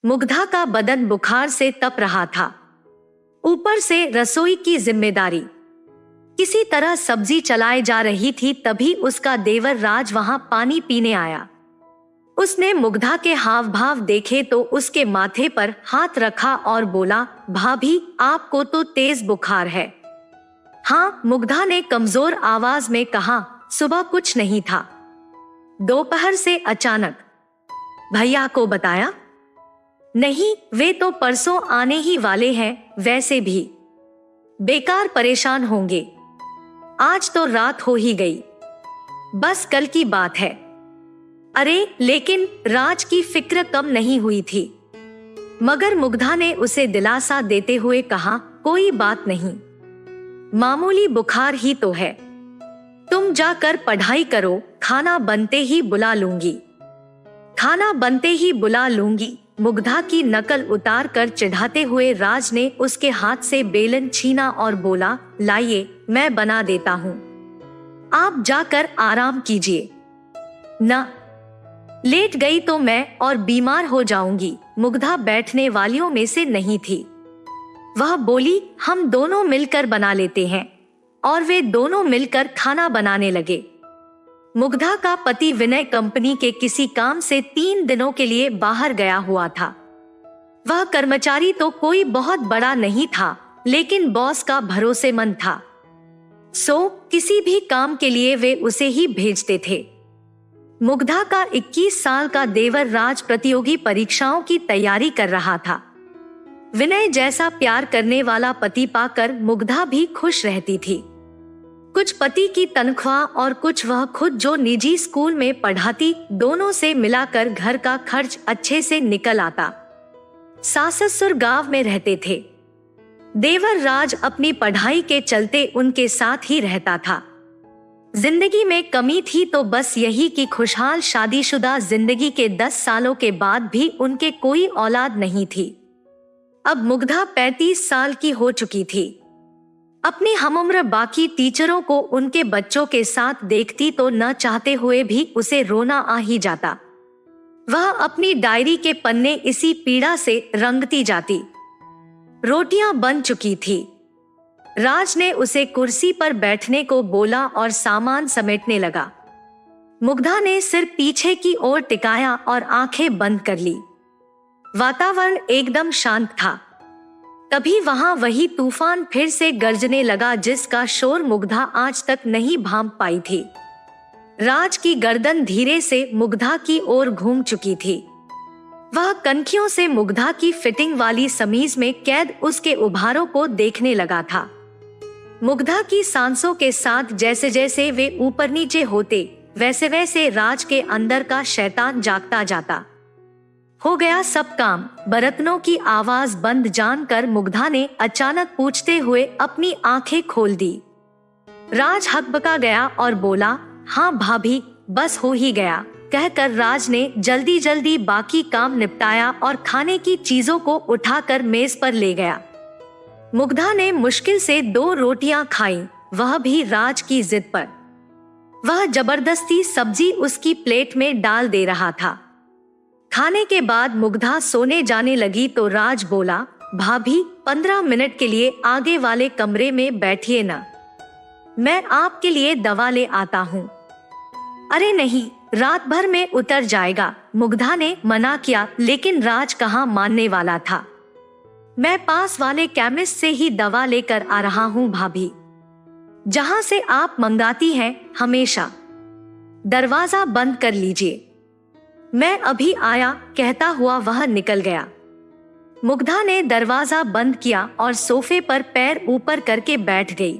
मुग्धा का बदन बुखार से तप रहा था, ऊपर से रसोई की जिम्मेदारी। किसी तरह सब्जी चलाए जा रही थी, तभी उसका देवर राज वहां पानी पीने आया। उसने मुग्धा के हाव भाव देखे तो उसके माथे पर हाथ रखा और बोला, भाभी आपको तो तेज बुखार है। हाँ, मुग्धा ने कमजोर आवाज में कहा, सुबह कुछ नहीं था, दोपहर से अचानक। भैया को बताया? नहीं, वे तो परसों आने ही वाले हैं, वैसे भी बेकार परेशान होंगे। आज तो रात हो ही गई, बस कल की बात है। अरे लेकिन राज की फिक्र कम नहीं हुई थी, मगर मुग्धा ने उसे दिलासा देते हुए कहा, कोई बात नहीं, मामूली बुखार ही तो है, तुम जाकर पढ़ाई करो, खाना बनते ही बुला लूंगी। खाना बनते ही बुला लूंगी। मुग्धा की नकल उतार कर चिढ़ाते हुए राज ने उसके हाथ से बेलन छीना और बोला, लाइए मैं बना देता हूं, आप जाकर आराम कीजिए। ना, लेट गई तो मैं और बीमार हो जाऊंगी। मुग्धा बैठने वालियों में से नहीं थी। वह बोली, हम दोनों मिलकर बना लेते हैं, और वे दोनों मिलकर खाना बनाने लगे। मुग्धा का पति विनय कंपनी के किसी काम से 3 दिनों के लिए बाहर गया हुआ था। वह कर्मचारी तो कोई बहुत बड़ा नहीं था, लेकिन बॉस का भरोसेमंद था, सो किसी भी काम के लिए वे उसे ही भेजते थे। मुग्धा का 21 साल का देवर राज प्रतियोगी परीक्षाओं की तैयारी कर रहा था। विनय जैसा प्यार करने वाला पति पाकर मुग्धा भी खुश रहती थी। कुछ पति की तनख्वाह और कुछ वह खुद जो निजी स्कूल में पढ़ाती, दोनों से मिलाकर घर का खर्च अच्छे से निकल आता। सास-ससुर गांव में रहते थे। देवर राज अपनी पढ़ाई के चलते उनके साथ ही रहता था। जिंदगी में कमी थी तो बस यही कि खुशहाल शादीशुदा जिंदगी के 10 सालों के बाद भी उनके कोई औलाद नहीं थी। अब मुग्धा 35 साल की हो चुकी थी। अपनी हमउम्र बाकी टीचरों को उनके बच्चों के साथ देखती तो न चाहते हुए भी उसे रोना आ ही जाता। वह अपनी डायरी के पन्ने इसी पीड़ा से रंगती जाती। रोटियां बन चुकी थी। राज ने उसे कुर्सी पर बैठने को बोला और सामान समेटने लगा। मुग्धा ने सिर पीछे की ओर टिकाया और आंखें बंद कर ली। वातावरण एकदम शांत था। तभी वहां वही तूफान फिर से गरजने लगा, जिसका शोर मुग्धा आज तक नहीं भांप पाई थी। राज की गर्दन धीरे से मुग्धा की ओर घूम चुकी थी। वह कनखियों से मुग्धा की फिटिंग वाली समीज में कैद उसके उभारों को देखने लगा था। मुग्धा की सांसों के साथ जैसे जैसे वे ऊपर नीचे होते, वैसे वैसे राज के अंदर का शैतान जागता जाता। हो गया सब काम। बर्तनों की आवाज बंद जानकर मुग्धा ने अचानक पूछते हुए अपनी आंखें खोल दी। राज हकबका गया और बोला, हाँ भाभी, बस हो ही गया, कहकर राज ने जल्दी जल्दी बाकी काम निपटाया और खाने की चीजों को उठाकर मेज पर ले गया। मुग्धा ने मुश्किल से 2 रोटियां खाई, वह भी राज की जिद पर। वह जबरदस्ती सब्जी उसकी प्लेट में डाल दे रहा था। खाने के बाद मुग्धा सोने जाने लगी तो राज बोला, भाभी 15 मिनट के लिए आगे वाले कमरे में बैठिए ना, मैं आपके लिए दवा ले आता हूँ। अरे नहीं, रात भर में उतर जाएगा, मुग्धा ने मना किया, लेकिन राज कहाँ मानने वाला था। मैं पास वाले केमिस्ट से ही दवा लेकर आ रहा हूँ भाभी, जहाँ से आप मंगाती हैं हमेशा। दरवाजा बंद कर लीजिए, मैं अभी आया, कहता हुआ वह निकल गया। मुग्धा ने दरवाजा बंद किया और सोफे पर पैर ऊपर करके बैठ गई।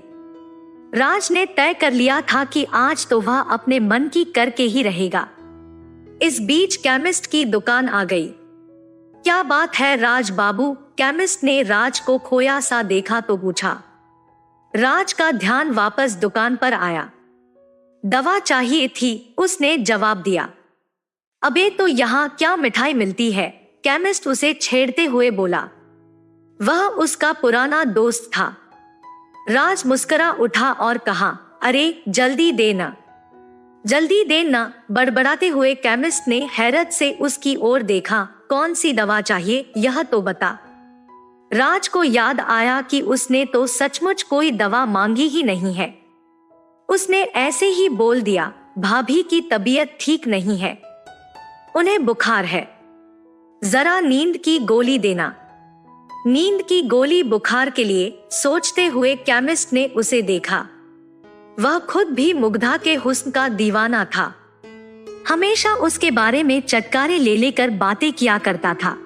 राज ने तय कर लिया था कि आज तो वह अपने मन की करके ही रहेगा। इस बीच केमिस्ट की दुकान आ गई। क्या बात है राज बाबू, केमिस्ट ने राज को खोया सा देखा तो पूछा। राज का ध्यान वापस दुकान पर आया। दवा चाहिए थी, उसने जवाब दिया। अबे तो यहाँ क्या मिठाई मिलती है, केमिस्ट उसे छेड़ते हुए बोला। वह उसका पुराना दोस्त था। राज मुस्कुरा उठा और कहा, अरे जल्दी देना, जल्दी देना। बड़बड़ाते हुए केमिस्ट ने हैरत से उसकी ओर देखा। कौन सी दवा चाहिए यह तो बता। राज को याद आया कि उसने तो सचमुच कोई दवा मांगी ही नहीं है। उसने ऐसे ही बोल दिया, भाभी की तबीयत ठीक नहीं है, उन्हें बुखार है, जरा नींद की गोली देना। नींद की गोली बुखार के लिए सोचते हुए केमिस्ट ने उसे देखा। वह खुद भी मुग्धा के हुस्न का दीवाना था। हमेशा उसके बारे में चटकारे ले लेकर बातें किया करता था।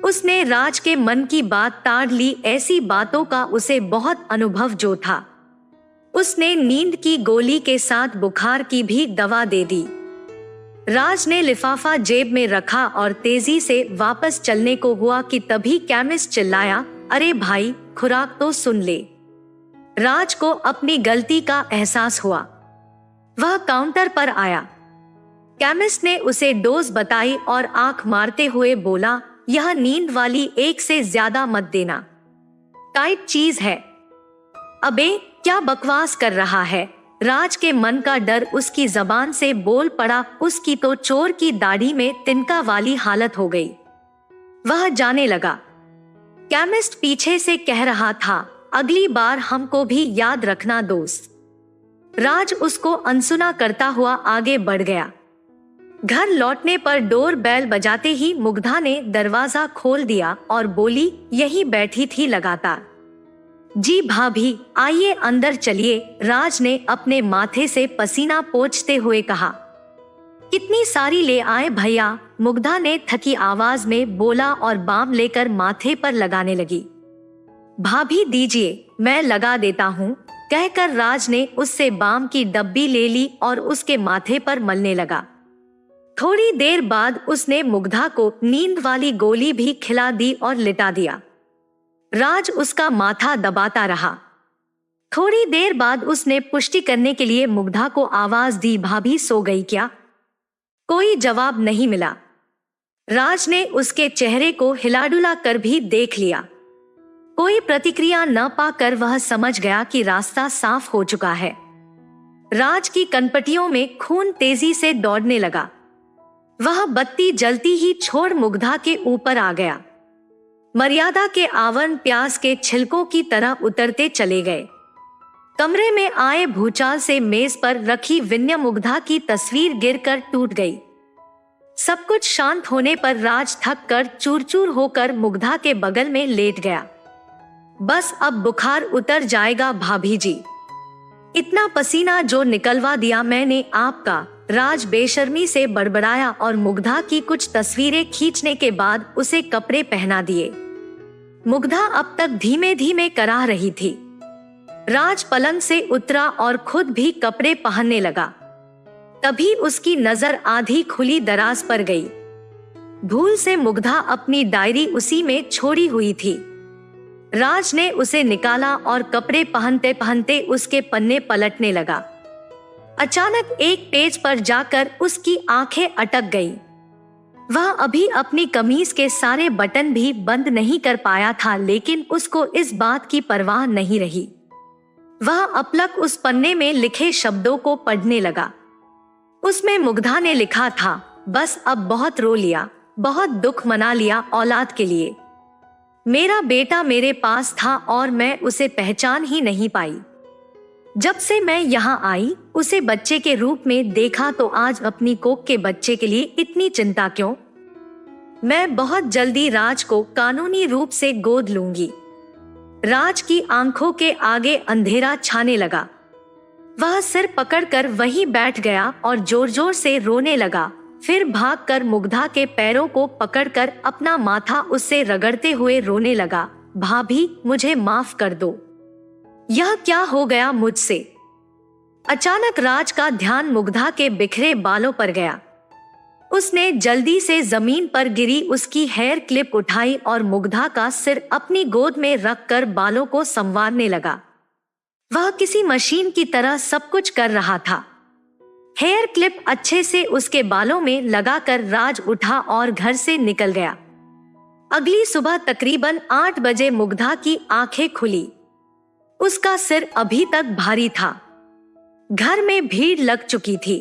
उसने राज के मन की बात ताड़ ली। ऐसी बातों का उसे बहुत अनुभव जो था। उसने नींद की गोली के साथ बुखार की भी दवा दे दी। राज ने लिफाफा जेब में रखा और तेजी से वापस चलने को हुआ कि तभी केमिस्ट चिल्लाया, अरे भाई, खुराक तो सुन ले। राज को अपनी गलती का एहसास हुआ। वह काउंटर पर आया। केमिस्ट ने उसे डोज बताई और आंख मारते हुए बोला, यह नींद वाली 1 से ज्यादा मत देना, टाइट चीज है। अबे क्या बकवास कर रहा है? राज के मन का डर उसकी जबान से बोल पड़ा। उसकी तो चोर की दाढ़ी में तिनका वाली हालत हो गई। वह जाने लगा। केमिस्ट पीछे से कह रहा था, अगली बार हमको भी याद रखना दोस्त। राज उसको अनसुना करता हुआ आगे बढ़ गया। घर लौटने पर डोर बेल बजाते ही मुग्धा ने दरवाजा खोल दिया और बोली, यही बैठी थी लगातार। जी भाभी, आइए अंदर चलिए, राज ने अपने माथे से पसीना पोंछते हुए कहा। कितनी सारी ले आए भैया? मुग्धा ने थकी आवाज में बोला और बाम लेकर माथे पर लगाने लगी। भाभी दीजिए, मैं लगा देता हूँ, कहकर राज ने उससे बाम की डब्बी ले ली और उसके माथे पर मलने लगा। थोड़ी देर बाद उसने मुग्धा को नींद वाली गोली भी खिला दी और लिटा दिया। राज उसका माथा दबाता रहा। थोड़ी देर बाद उसने पुष्टि करने के लिए मुग्धा को आवाज दी, भाभी सो गई क्या? कोई जवाब नहीं मिला। राज ने उसके चेहरे को हिलाडुला कर भी देख लिया। कोई प्रतिक्रिया न पाकर वह समझ गया कि रास्ता साफ हो चुका है। राज की कनपटियों में खून तेजी से दौड़ने लगा। वह बत्ती जलती ही छोड़ मुग्धा के ऊपर आ गया। मर्यादा के आवरण प्याज के छिलकों की तरह उतरते चले गए। कमरे में आए भूचाल से मेज पर रखी विन्य मुग्धा की तस्वीर गिरकर टूट गई। सब कुछ शांत होने पर राज थक कर चूर-चूर होकर मुग्धा के बगल में लेट गया। बस अब बुखार उतर जाएगा भाभी जी, इतना पसीना जो निकलवा दिया मैंने आपका, राज बेशर्मी से बड़बड़ाया और मुग्धा की कुछ तस्वीरें खींचने के बाद उसे कपड़े पहना दिए। मुग्धा अब तक धीमे धीमे कराह रही थी। राज पलंग से उतरा और खुद भी कपड़े पहनने लगा। तभी उसकी नजर आधी खुली दराज पर गई। भूल से मुग्धा अपनी डायरी उसी में छोड़ी हुई थी। राज ने उसे निकाला और कपड़े पहनते पहनते उसके पन्ने पलटने लगा। अचानक एक पेज पर जाकर उसकी आंखें अटक गईं। वह अभी अपनी कमीज के सारे बटन भी बंद नहीं कर पाया था, लेकिन उसको इस बात की परवाह नहीं रही। वह अपलक उस पन्ने में लिखे शब्दों को पढ़ने लगा। उसमें मुग्धा ने लिखा था, बस अब बहुत रो लिया, बहुत दुख मना लिया औलाद के लिए। मेरा बेटा मेरे पास था और मैं उसे पहचान ही नहीं पाई। जब से मैं यहाँ आई उसे बच्चे के रूप में देखा तो आज अपनी कोख के बच्चे के लिए इतनी चिंता क्यों? मैं बहुत जल्दी राज को कानूनी रूप से गोद लूंगी। राज की आंखों के आगे अंधेरा छाने लगा। वह सिर पकड़कर वहीं बैठ गया और जोर जोर से रोने लगा। फिर भागकर मुग्धा के पैरों को पकड़कर अपना माथा उससे रगड़ते हुए रोने लगा, भाभी मुझे माफ कर दो, यह क्या हो गया मुझसे? अचानक राज का ध्यान मुग्धा के बिखरे बालों पर गया। उसने जल्दी से जमीन पर गिरी उसकी हेयर क्लिप उठाई और मुग्धा का सिर अपनी गोद में रखकर बालों को संवारने लगा। वह किसी मशीन की तरह सब कुछ कर रहा था। हेयर क्लिप अच्छे से उसके बालों में लगाकर राज उठा और घर से निकल गया। अगली सुबह तकरीबन 8 बजे मुग्धा की आंखें खुली। उसका सिर अभी तक भारी था। घर में भीड़ लग चुकी थी।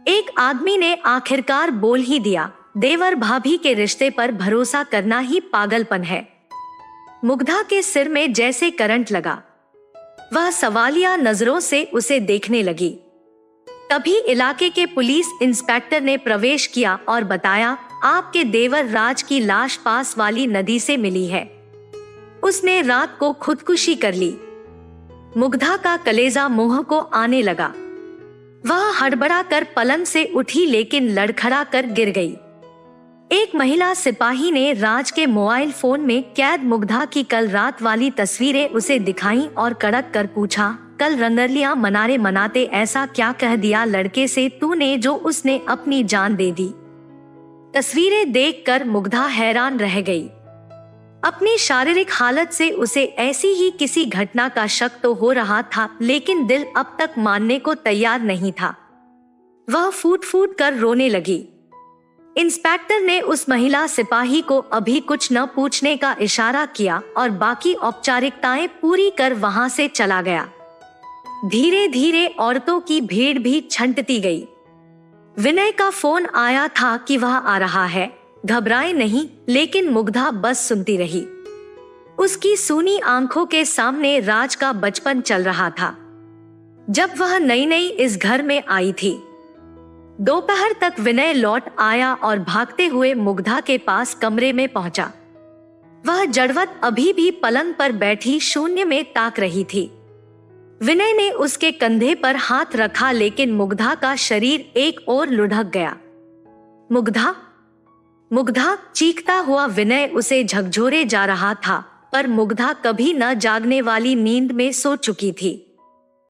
एक आदमी ने आखिरकार बोल ही दिया, देवर भाभी के रिश्ते पर भरोसा करना ही पागलपन है। मुग्धा के सिर में जैसे करंट लगा। वह सवालिया नजरों से उसे देखने लगी। तभी इलाके के पुलिस इंस्पेक्टर ने प्रवेश किया और बताया, आपके देवर राज की लाश पास वाली नदी से मिली है। उसने रात को खुदकुशी कर ली। मुग्धा का कलेजा मुंह को आने लगा। वह हड़बड़ा कर पलंग से उठी लेकिन लड़खड़ा कर गिर गई। एक महिला सिपाही ने राज के मोबाइल फोन में कैद मुग्धा की कल रात वाली तस्वीरें उसे दिखाईं और कड़क कर पूछा, कल रंगरलियां मनाते ऐसा क्या कह दिया लड़के से तूने जो उसने अपनी जान दे दी। तस्वीरें देखकर मुग्धा हैरान रह गई। अपनी शारीरिक हालत से उसे ऐसी ही किसी घटना का शक तो हो रहा था, लेकिन दिल अब तक मानने को तैयार नहीं था। वह फूट फूट कर रोने लगी। इंस्पेक्टर ने उस महिला सिपाही को अभी कुछ न पूछने का इशारा किया और बाकी औपचारिकताएं पूरी कर वहां से चला गया। धीरे धीरे औरतों की भीड़ भी छंटती गई। विनय का फोन आया था कि वह आ रहा है, घबराए नहीं, लेकिन मुग्धा बस सुनती रही। उसकी सूनी आंखों के सामने राज का बचपन चल रहा था, जब वह नई नई इस घर में आई थी। दोपहर तक विनय लौट आया और भागते हुए मुग्धा के पास कमरे में पहुंचा। वह जड़वत अभी भी पलंग पर बैठी शून्य में ताक रही थी। विनय ने उसके कंधे पर हाथ रखा, लेकिन मुग्धा का शरीर एक ओर लुढ़क गया। मुग्धा, मुग्धा चीखता हुआ विनय उसे झकझोरे जा रहा था, पर मुग्धा कभी न जागने वाली नींद में सो चुकी थी।